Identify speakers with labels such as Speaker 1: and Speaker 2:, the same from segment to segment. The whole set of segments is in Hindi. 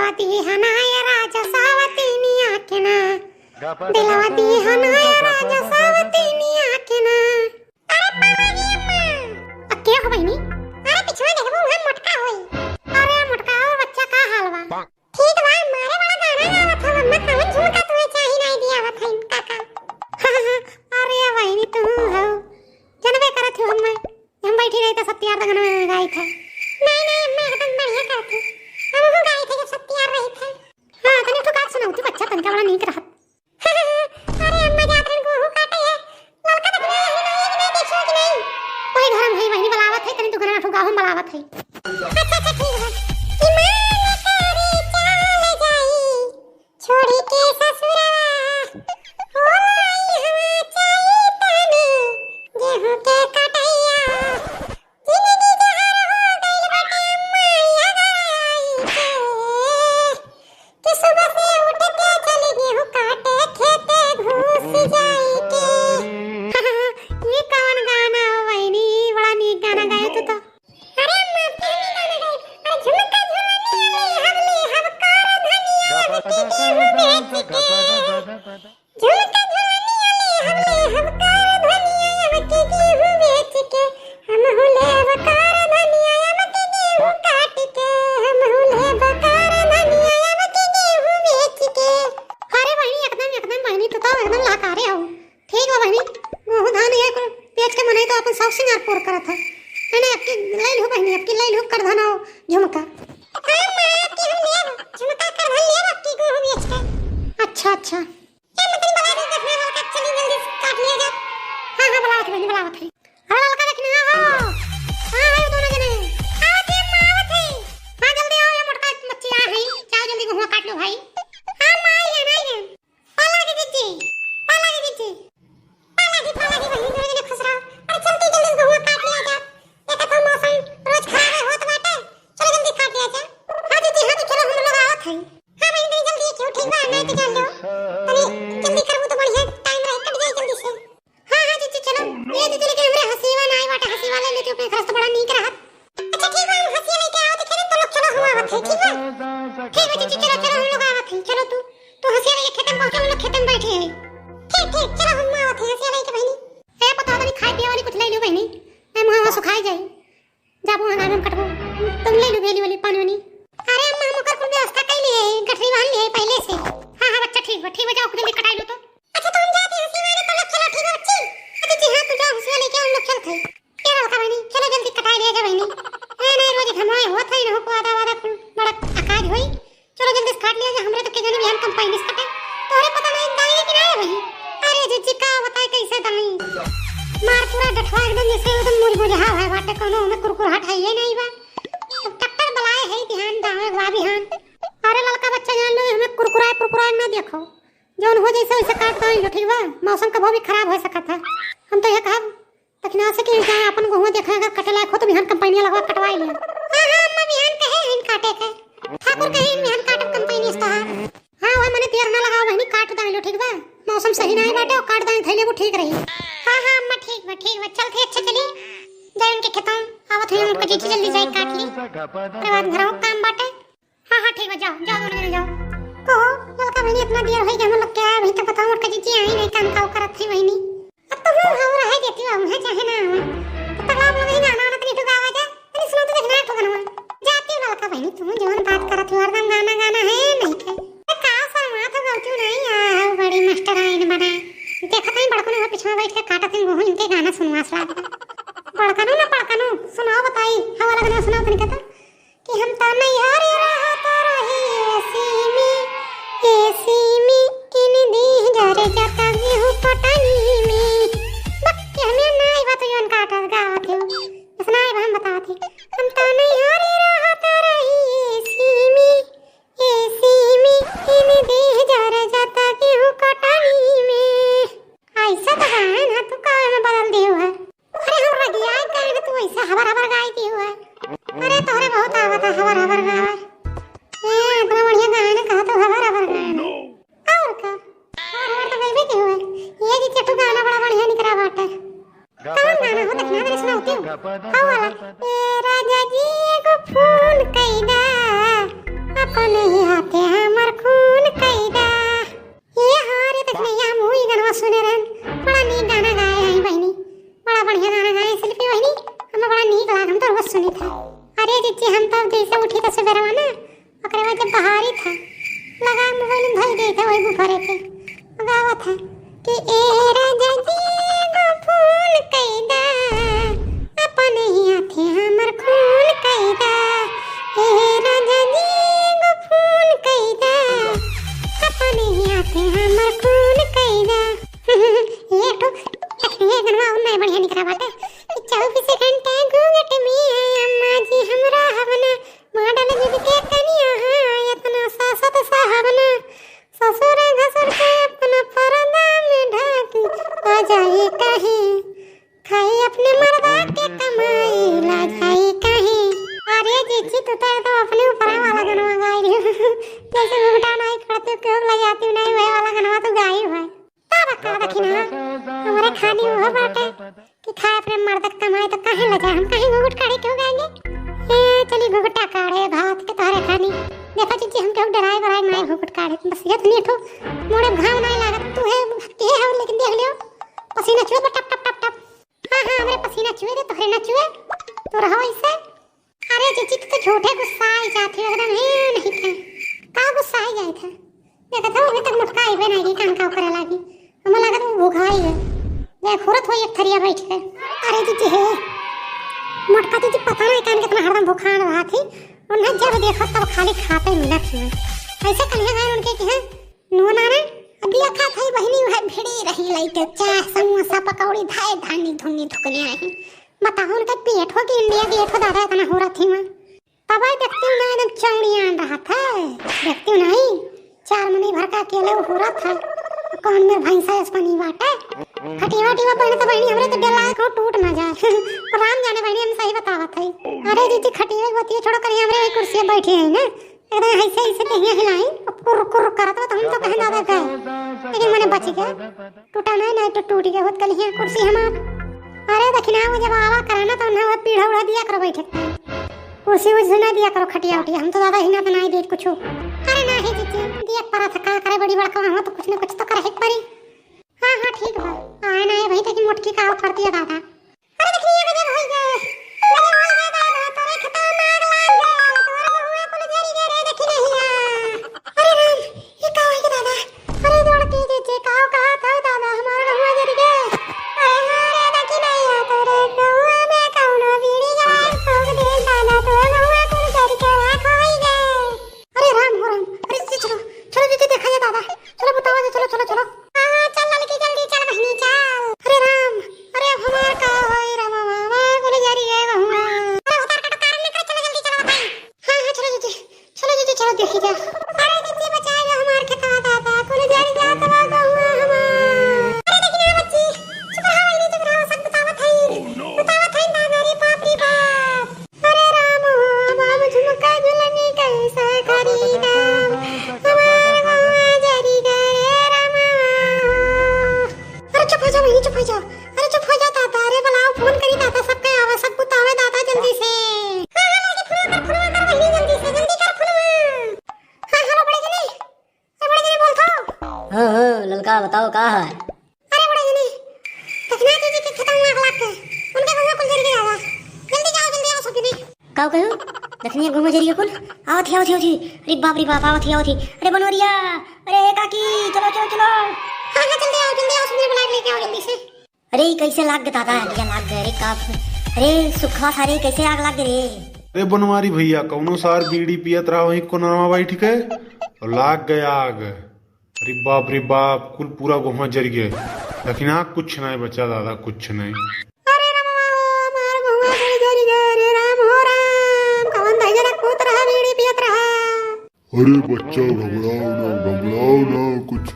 Speaker 1: दिलवती हनाय राजा सावतीनी आकेना दिलवती हनाय राजा सावतीनी आकेना। अरे पावानी अम्मा अक्के हो बहिनी। अरे पिछवा देखबो हम मोटका होई। अरे मोटका और बच्चा का हालवा ठीक बा। मारे वाला गाना गावत हो अम्मा कौन झुमका तुए चाही नहीं दियावत है काका। अरे बहिनी तू हो जनबे करत हो अम्मा हम बैठी रही तो सत्यार गाना गाई था। नहीं नहीं अम्मा एकदम बढ़िया करत हो। हम हो गाई थे जब सत्यार रही थे। हां तने तो का सुनाऊ तू बच्चा तनका बड़ा नीक रहत। अरे अम्मा जातरन को हो काटे है लड़का देखना है नहीं देखो कि नहीं कोई घर में बहिनी बुलावत है तने तो घर ठुका हम बुलावत है। अच्छा अच्छा ठीक है। ईमान करे चल जाई छोड़ी के ससुरवा हो आई हवा चाही तने गेहूं के कटैया जिंदगी जहर हो गइल बाटे अम्मा याद आई के सुबह से उठ के चली गेहूं काटे खेते घुस जाई के। ये कौन गाना हो बहिनी बड़ा नीक गाना गाए तू तो। अरे अम्मा क्या गाना गाए। अरे झुमका झुलनी हवली हवकार धनिया के गेहूं बेच के झुमका झुलनी हवली हवकार धनिया के गेहूं बेच के हम हुले बकार धनिया के गेहूं काट के हम हुले बकार धनिया के गेहूं बेच के। अरे बहिनी एकदम बहिनी तू तो एकदम लाकारे हो। ठीक हो बहिनी वो धान ये को बेच के मने तो अपन सब सिंगार पूर करत है। मैंने आपकी ले लो बहिनी आपकी ले लो कर धनो झुमका। हां मां आपकी हम ले झुमका कर धन ले आपकी गेहूं बेच के। अच्छा अच्छा ये मतलब बड़ा भी देखने वाला का चली जल्दी काट लिया जा। हां हां बुलावत बहिनी बुलावत है। अरे लड़का देखना हो हां है दोनों जने आवत है मां आवत है। हां जल्दी आओ ये मोटका मच्छी आ है जाओ जल्दी गेहूं काट लो भाई। हां मां आई है पाला के दीजिए पाला के दीजिए पाला की बहिनी दोनों जने खुश रहो। अरे चलती जल्दी गेहूं काट लिया जा। देखा तो मौसम रोज खराब होत बाटे चलो जल्दी काट लिया जा। हां दीदी हां तो चलो हम लोग आवत है। हां बहिनी जल्दी क्यों ठीक बा नहीं तो चल लो अरे जल्दी करबो तो बढ़िया टाइम रहे कट जाए जल्दी से। हां हां दीदी चलो ये दीदी लेके हमरे हसीवा ना आई बाटे हसीवा ले लेते अपने घर से बड़ा नीक रहत। अच्छा ठीक बा हसीवा लेके आओ तो खेत तो लोग चलो हम आवत है ठीक बा। ठीक है दीदी चलो हम लोग आवत है। चलो तू हसीवा लेके खेत में पहुंचे हम लोग खेत में बैठे हैं। ठीक ठीक चलो हम आवत है हसीवा लेके बहिनी। ए पता नहीं खाए पिए वाली कुछ ले लो बहिनी मैं मुंह सुखाई जाई जाबो ना हम कटबो तुम ले लो बेली वाली पानी वाली। अरे अम्मा हम कर कुल व्यवस्था कर लिए गठरी बांध लिए पहले से। हां हां बच्चा ठीक बा जाओ खुद कटाई लो तो। अच्छा तो हम जाते हैं हसीवा लेके लोग चलो ठीक है बच्ची। अच्छा जी हां तू जाओ हसीवा लेके हम लोग चलते हैं। क्या रखा बहिनी चलो जल्दी कटाई ले जा बहिनी। नहीं रोज हमारे होत है ना को आधा कुल बड़ा अकाज होई चलो जल्दी से काट लिया जा। हमरे तो के जने बिहान कंपाइन से कटे तोरे पता नहीं दाई कि नहीं भाई। अरे जीजी का बताए कैसे दाई मार पूरा डठवा एकदम जैसे एकदम मुरझा है बाटे कोनो में कुरकुराहट है ये नहीं बा टक्कर बलाए है ध्यान दावे वा बिहान। अरे लड़का बच्चा जान लो हमें कुरकुराए ना देखो जौन हो जैसे वैसे काट दो ठीक बा। मौसम कभी भी खराब हो सकता है हम तो ये कहब तखना से कि जाए अपन गेहूं देखे अगर कटे लायक हो तो बिहान कंपनी लगवा कटवाई ले। हां हां अम्मा बिहान कहे इन काटे के ठाकुर कहे बिहान काट कंपनी इस तरह। हां वो मने देर ना लगाओ बहनी काट दाई लो ठीक बा। मौसम सही नहीं बाटे और काट दाई थैले वो ठीक रही। हां हां अम्मा ठीक बा चलते अच्छा चली जाए उनके खेतों आवत है उनके जीजी जल्दी जाए काट ली के बाद घरों काम बाटे। हां हां ठीक बा जाओ जाओ दोनों जाओ को लड़का बहनी इतना देर हो गया हम लोग क्या अभी तक बताओ उनके जीजी आई नहीं काम का करत थी बहनी। अब तो हम हो रहा है देती हूं है चाहे ना तो तगड़ा लोग ही गाना ना तो गावा जा अरे सुनो तो देखना तो गाना जाती हूं लड़का बहनी तुम जवन बात करत हो हरदम गाना है नहीं के का शर्मा तो गलती नहीं आ बड़ी मास्टर आइन बना देखत नहीं बड़को ने पीछे बैठ के काटत हैं वो इनके गाना सुनवास लाग बड़कनो सुनाओ बताई हवाला गाना सुनाओ तनी कहता कि हम तो नहीं हरी रहत रही एसी में किन दी जरे जाता गेहूं पटानी में बक हमें नहीं बात योन काटत गावत हो बस नहीं हम बतावत हम तो नहीं हरी रहत रही एसी में किन दी जरे जाता गेहूं कटानी में। ऐसा तो गाना ना तू कावे में बदल दियो है। अरे हम रगिया गाना तू ऐसा हवर गाई दियो है। अरे तोरे बहुत आवत है हवर गावा ए इतना बढ़िया गाना कहा तो हवर गाना और का और तो बेबी क्यों है ये जी चटू गाना बड़ा बढ़िया निकरा बाटे कौन गाना हो देखना मेरे सुनाती हूं हां वाला ए राजा जी को फोन कइदा अपने ही हाथे हमर खून कैदा। ये हारे देखने या मुई गाना सुने रहन, बड़ा नीक गाना गाए हैं बहनी, बड़ा बढ़िया गाना गाए शिल्पी बहनी, हमें बड़ा नीक लाग, हम तो रोज सुनी था। अरे जीजी हम तो जैसे उठी तो सवेरे ना ओकरे बाद जब बहारी था लगा मोबाइल में धई गई था वही बुफरे पे गावा था कि ए राजा जी को फोन कैदा अपने ही हाथे हमर खून कैदा। ए राजा जी को फोन कैदा अपने ही हाथे हमर खून कैदा। ये तो ये गनवा उन्हें बढ़िया निकला बाटे। 24 घंटे घूंघट में अम्मा जी हमरा हवना मॉडल जुग के कनिया इतना सासत साहबना ससुर घसुर के अपना परदा में ढाकी आ जाए काहे खाई अपने मर्दा के कमाई ला जाए काहे। अरे जीजी तू तो अपने ऊपर वाला गनवा गाई रही हो, जैसे घुघटा नहीं करते क्यों लग जाती नहीं वही वाला गनवा तो गाई है। तब का देखिना हमारे खानी वो बाटे कि खाए अपने मर्द कमाए तो काहे लजा हम कहीं घुघट काढ़े क्यों गाएंगे। ए चली घुघटा काढ़े भात के तारे खानी देखो जीजी हम क्यों डराए बराए नहीं घुघट काढ़े बस ये नहीं ठो मोड़े घाव नहीं लागत तू है लेकिन देख लियो पसीना चुए टप टप टप टप। हां हमरे पसीना चुए दे तोहरे ना चुए तो रहो ऐसे। अरे जीजी तू तो झूठे गुस्सा आई जाती है एकदम है नहीं थे का गुस्सा आई जाए था देखा था अभी तक मुटका आई बनाई कान का करे लागी हमें लगा तू भूखाई है ये खुरत हो एक थरिया बैठ के। अरे जीजी है मोटका जीजी पता नहीं कान कितना हरदम भूखान रहा थी उन्हें जब देखो तब खाली खाते मिला थी ऐसे कन्या गए उनके कि है नूना ने अभी खा थई बहनी वह भिड़ी रही लाइट चाय समोसा पकौड़ी धाए धानी धुनी धुकने रही बताओ उनका पेट हो कि इंडिया गेट हो दादा इतना हो रहा थी मैं तब देखती हूँ ना एकदम चौड़िया रहा था देखती हूँ नहीं 4 महीने भर का अकेले हो रहा था कौन में भैंसा पानी बाटे खटीवा टीवा बहने तो बहनी हमरे तो डला को टूट ना जाए राम जाने बहनी हम सही बतावत है। अरे जीजी खटीवा बतिया छोड़ो करी हमरे कुर्सी पे बैठे हैं ना एकदम ऐसे ऐसे देहिया हिलाई कुर कुर करत तो हम तो कहे दादा गए लेकिन मैंने बच गया टूटा नहीं तो टूट गया होत कल कुर्सी हमार। अरे दखिना वो जब आवा कराना तो ना पीढ़ा उड़ा दिया करो बैठे कुर्सी उसी ना दिया करो खटिया उठिया हम तो ज्यादा ही ना बनाई दे कुछ। अरे ना है जीजी दिया परा था का करे बड़ी बड़का हो तो कुछ ना कुछ तो करे ही पड़ी। हां हां ठीक है आए ना है भाई तक मोटकी का करती है दादा। अरे देखिए ये गजब हो गया दादा तोरे खता मार लाग गया तोरा हुआ पुल जरी गए रे देखी नहीं। अरे राम ये का है दादा अरे दौड़ के जे का कहा था दादा हमारा हुआ जरी गए अरे रे देखी नहीं तोरे गौआ में कौनो बीड़ी जवान ठोक दे दादा तो गौआ पुल जरी के राख होई गए। अरे राम हो राम अरे चलो चलो दीदी देखा जा दादा चलो बताओ चलो चलो चलो हां चल लड़की जल्दी चल बहनी चल। अरे राम अरे अब हमार का होई राम मामा पुल जरी गए गौआ अरे उतार कट कार निकल चलो जल्दी चलो भाई। हां हां चलो दीदी चलो देखी जा। अरे दीदी बचाएगा हमार खेता दादा पुल जरी गया तो गौआ हमार। अरे देखी ना बच्ची चुप रहो नहीं चुप रहो सब बतावत है दादा रे बाप रे बाप। अरे राम बाबा झुमका झुलनी कैसे खरीदा हमार गौआ जरी गए राम। अरे चुप हो जाओ अरे चुप हो जा दादा अरे बुलाओ फोन करी दादा सबके आवे सब बतावे दादा जल्दी से। हां हां लड़की फोन कर बहनी जल्दी से जल्दी कर फोन। हां हेलो बड़े जनी बोल तो।
Speaker 2: हां ललका बताओ का है।
Speaker 1: अरे बड़े जनी तखना दीदी के खतरनाक लाग के उनके गौवा कुल जरी गया जल्दी आओ सब जनी
Speaker 2: का कहू देखनिए घूम जरिए कुल आवत ही अरे बाप रे बाप आवत ही अरे बनोरिया अरे काकी चलो चलो चलो।
Speaker 1: हां जल्दी आओ सुनिए बुला लेके आओ जल्दी से।
Speaker 2: अरे कैसे लाग गया दादा दिया लाग गया अरे का अरे सुखा सारे कैसे आग लाग रे।
Speaker 3: अरे बनवारी भैया कौनो सार बीड़ी पियत रहा वही कोनवा बैठ के और लाग गया आग। अरे बाप कुल पूरा गोहा जर गए लेकिन आग कुछ नहीं बचा दादा कुछ नहीं।
Speaker 1: अरे राम मार गोहा जरी गए रे राम हो राम कौन भाई जरा कूत रहा बीड़ी पियत रहा।
Speaker 4: अरे बच्चा घबराओ ना कुछ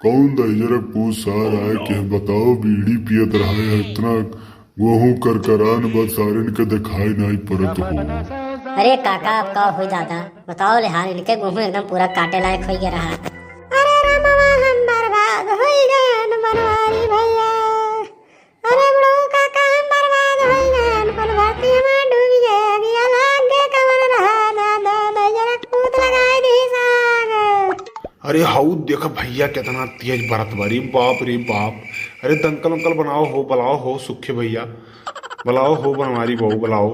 Speaker 4: कौन दजरक पूछ सार आए कि बताओ बीड़ी पियत रहा है इतना गेहूं करकरान बस सारन के दिखाई नहीं पड़त हो।
Speaker 2: अरे काका अब का होई दादा बताओ ले हाल इनके गेहूं एकदम पूरा काटे लायक हो गया रहा।
Speaker 1: अरे रामवा हम बर्बाद हो गए बनवारी भैया अरे बड़ो काका हम बर्बाद हो गए पल भरती में डूब गया लाग के कमर रहा दादा जरा कूद
Speaker 3: अरे हाउ देखो भैया कितना तेज बरत बारी, बाप रे बाप। अरे दंकल अंकल बनाओ हो, बुलाओ हो सुखे भैया, बुलाओ हो बनवारी बहू बुलाओ।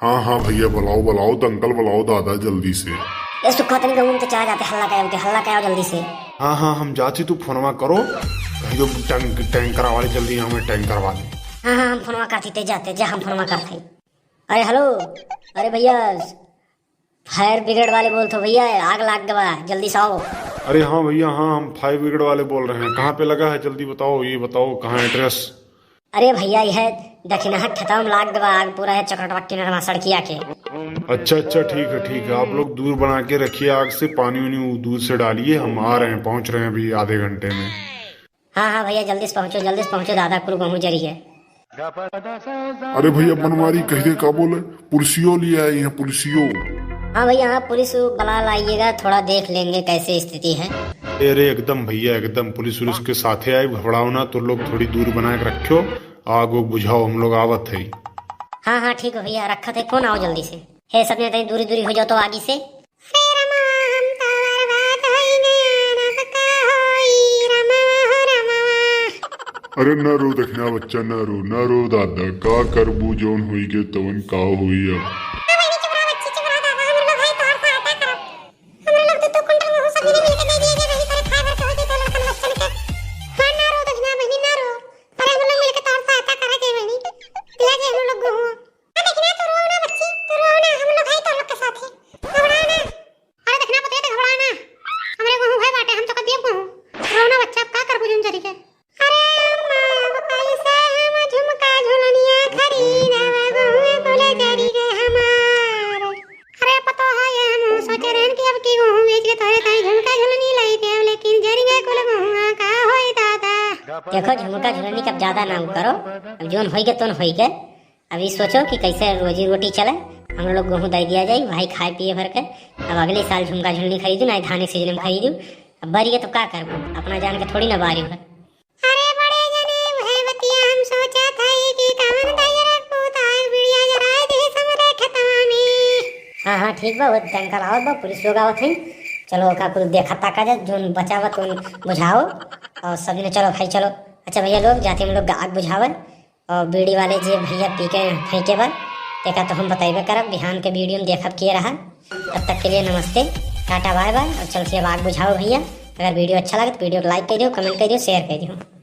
Speaker 4: हाँ हाँ भैया बुलाओ बुलाओ, दंकल बुलाओ दादा जल्दी से।
Speaker 2: ये सुखा तनी गहूं तो चला जाते, हल्ला क्या जल्दी से।
Speaker 3: हाँ हाँ हम जाती, तू फोनवा करो कहीं जो टैंकर वाले जल्दी हमें टैंकर वाले।
Speaker 2: हाँ हाँ हम फोनवा करती ते जाते जा, हम फोनवा करते। अरे हेलो, अरे भैया फायर ब्रिगेड वाले बोल तो भैया आग लाग गवा, जल्दी से आओ।
Speaker 3: अरे हाँ भैया हाँ, हम फायर ब्रिगेड वाले बोल रहे हैं। कहाँ पे लगा है जल्दी बताओ, ये बताओ कहाँ एड्रेस।
Speaker 2: अरे भैया यह दक्षिणा खतम लाग गवा, आग पूरा है चक्रवाती नरमा सड़किया के।
Speaker 3: अच्छा अच्छा ठीक है, आप लोग दूर बना के रखिए आग से, पानी वानी दूर से डालिए, हम आ रहे हैं, पहुंच रहे हैं अभी आधे घंटे में।
Speaker 2: हाँ हाँ भैया जल्दी से पहुंचो, दादा कुल गहूँ जरी है।
Speaker 4: अरे भैया बनवारी कहिए का बोले, पुलिसियो लिए आए हैं पुलिसियो।
Speaker 2: हाँ भैया हाँ पुलिस बुला लाइएगा, थोड़ा देख लेंगे कैसे स्थिति है।
Speaker 3: अरे एकदम भैया एकदम, पुलिस के साथ आए, घबराओ ना, तो लोग थोड़ी दूर बना के रखो, आग वो बुझाओ, हम लोग आवत है।
Speaker 2: हाँ हाँ ठीक है भैया, रखा थे फोन, आओ जल्दी से। है सब ने दूरी हो जाओ तो आगे से।
Speaker 4: अरे न रो दक्षिणा बच्चा, न रो दादा, का करबू जोन हुई के तवन का हुई अब।
Speaker 2: देखो झुमका झुलनी कब ज्यादा ना करो, अब जोन होई के तो होई के। अभी सोचो कि कैसे रोजी रोटी चले, हम लोग गेहूँ दे दिया जाए भाई खाए पिए भर के। अब अगले साल झुमका झुलनी खरीदू ना, धान सीजन में खरीदू। अब बारी है तो क्या करूँ, अपना जान के थोड़ी ना बारी है।
Speaker 1: अरे बड़े जने भय बतिया हम सोचा था कि कामन दायरा पूता बिड़िया जराए दे समरे खतवा में।
Speaker 2: हाँ हाँ ठीक बा, वो टैंकर आवत बा, पुलिस लोग आवत है। चलो का कुछ देखा ताका जा, जोन बचावत उन बुझाओ और सभी ने चलो भाई चलो। अच्छा भैया लोग जाते हम लोग आग बुझावन, और बीड़ी वाले जे भैया पी के फेंके बा देखा तो हम बताइबे करब, बिहान के वीडियो में देखब किए रहा। तब तक के लिए नमस्ते, टाटा बाय बाय, और चल से आग बुझाओ भैया। अगर वीडियो अच्छा लगे तो वीडियो को लाइक कर दियो, कमेंट कर दियो, शेयर कर दियो।